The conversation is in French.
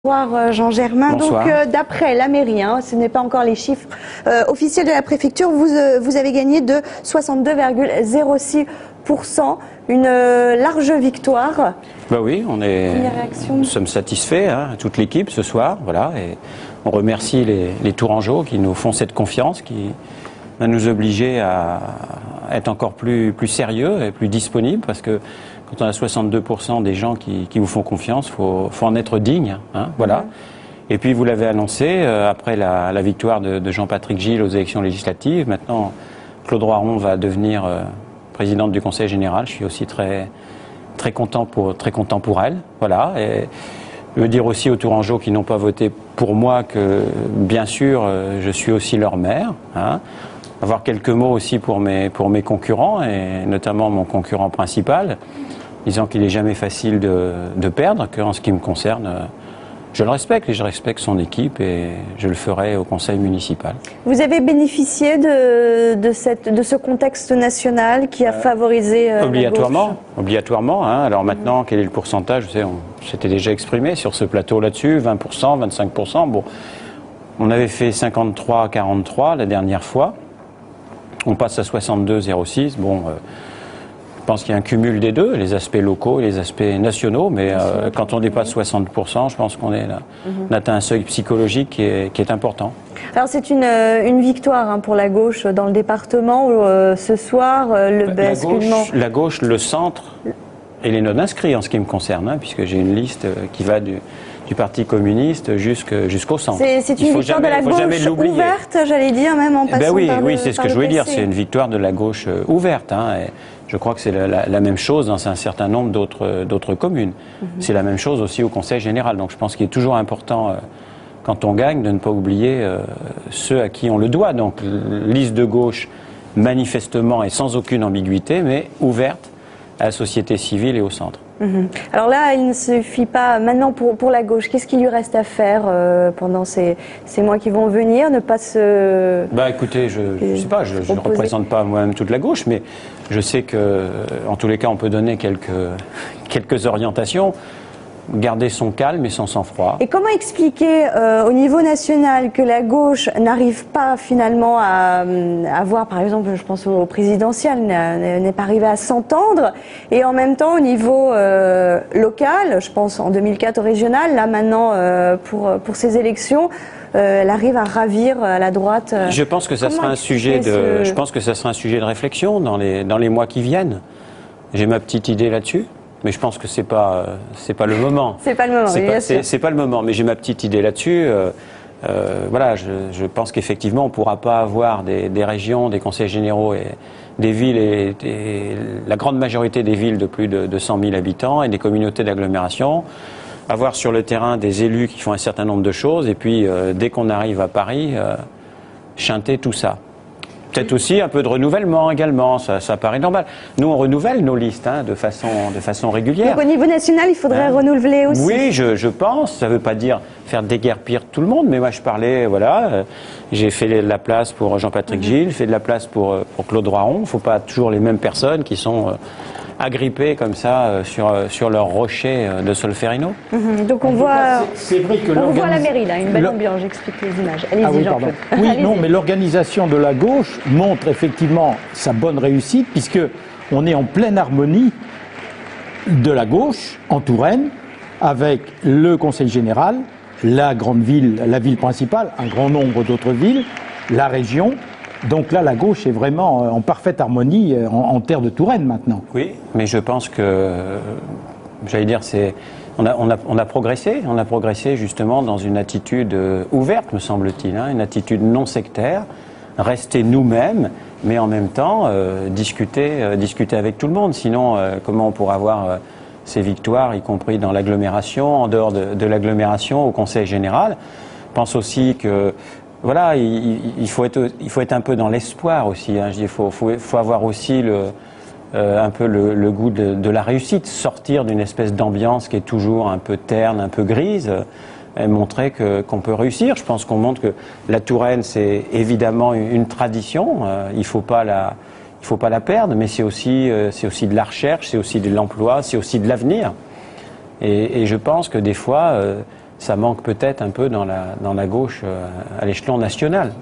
Bonsoir Jean-Germain. Donc d'après la mairie, ce n'est pas encore les chiffres officiels de la préfecture, vous avez gagné de 62,06%, une large victoire. Bah oui, nous sommes satisfaits, toute l'équipe ce soir, voilà, et on remercie les Tourangeaux qui nous font cette confiance, qui va nous obliger à être encore plus sérieux et plus disponible, parce que quand on a 62% des gens qui vous font confiance, faut en être digne, voilà. Et puis vous l'avez annoncé, après la victoire de Jean-Patrick Gille aux élections législatives, maintenant Claude Roiron va devenir présidente du Conseil général. Je suis aussi très content pour elle, voilà. Et je veux dire aussi aux Tourangeaux qui n'ont pas voté pour moi que, bien sûr, je suis aussi leur maire. Avoir quelques mots aussi pour mes concurrents, et notamment mon concurrent principal, disant qu'il n'est jamais facile de perdre, qu'en ce qui me concerne, je le respecte et je respecte son équipe et je le ferai au conseil municipal. Vous avez bénéficié de ce contexte national qui a favorisé Obligatoirement. Alors maintenant, quel est le pourcentage? Vous savez, on s'était déjà exprimé sur ce plateau là-dessus, 20%, 25%. Bon, on avait fait 53-43 la dernière fois. On passe à 62,06. Bon, je pense qu'il y a un cumul des deux, les aspects locaux et les aspects nationaux, mais quand on dépasse 60%, je pense qu'on on atteint un seuil psychologique qui est important. Alors c'est une victoire pour la gauche dans le département, où ce soir, le basculement... La gauche, le centre et les non-inscrits en ce qui me concerne, puisque j'ai une liste qui va du Parti communiste jusqu'au centre. C'est une victoire de la gauche ouverte, j'allais dire, même en passant oui, par c'est ce que je voulais dire, c'est une victoire de la gauche ouverte. Et je crois que c'est la même chose dans un certain nombre d'autres communes. C'est la même chose aussi au Conseil général. Donc je pense qu'il est toujours important, quand on gagne, de ne pas oublier ceux à qui on le doit. Donc liste de gauche, manifestement et sans aucune ambiguïté, mais ouverte à la société civile et au centre. Alors là, il ne suffit pas maintenant pour la gauche. Qu'est-ce qu'il lui reste à faire pendant ces mois qui vont venir? Ne pas se... écoutez, je ne sais pas, je ne représente pas moi-même toute la gauche, mais je sais que, en tous les cas, on peut donner quelques orientations. Garder son calme et son sang-froid. Et comment expliquer au niveau national que la gauche n'arrive pas finalement à avoir, par exemple, je pense au présidentiel, n'est pas arrivé à s'entendre, et en même temps au niveau local, je pense en 2004 au régional, là maintenant pour ces élections, elle arrive à ravir à la droite. Je pense que ça sera un sujet de réflexion dans les mois qui viennent. J'ai ma petite idée là-dessus. Mais je pense que c'est pas le moment. C'est pas le moment. C'est pas le moment. Mais j'ai ma petite idée là-dessus. Voilà, je pense qu'effectivement, on pourra pas avoir des régions, des conseils généraux et des villes et la grande majorité des villes de plus de 100 000 habitants et des communautés d'agglomération, avoir sur le terrain des élus qui font un certain nombre de choses et puis dès qu'on arrive à Paris, chanter tout ça. Peut-être aussi un peu de renouvellement également, ça paraît normal. Nous, on renouvelle nos listes de façon régulière. Donc au niveau national, il faudrait renouveler aussi. Oui, je pense. Ça ne veut pas dire faire déguerpir tout le monde, mais moi je parlais, voilà, j'ai fait de la place pour Jean-Patrick Gille, fait de la place pour Claude Roiron. Il ne faut pas toujours les mêmes personnes qui sont agrippées comme ça sur leur rocher de Solferino. Donc on voit, c'est vrai que on voit la mairie là, une belle ambiance, j'explique les images. Allez-y Jean-Claude. Oui, non, mais l'organisation de la gauche montre effectivement sa bonne réussite, puisque on est en pleine harmonie de la gauche en Touraine, avec le Conseil général, la grande ville, la ville principale, un grand nombre d'autres villes, la région. Donc là, la gauche est vraiment en parfaite harmonie en terre de Touraine maintenant. Oui, mais je pense que, j'allais dire, on a progressé justement dans une attitude ouverte, me semble-t-il, une attitude non sectaire, rester nous-mêmes, mais en même temps discuter avec tout le monde. Sinon, comment on pourra avoir ces victoires, y compris dans l'agglomération, en dehors de l'agglomération, au Conseil général? Je pense aussi que voilà, il faut être un peu dans l'espoir aussi. Il faut avoir aussi un peu le goût de la réussite, sortir d'une espèce d'ambiance qui est toujours un peu terne, un peu grise, et montrer qu'on peut réussir. Je pense qu'on montre que la Touraine, c'est évidemment une tradition. Il faut pas la perdre, mais c'est aussi de la recherche, c'est aussi de l'emploi, c'est aussi de l'avenir. Et je pense que des fois, ça manque peut-être un peu dans la gauche à l'échelon national.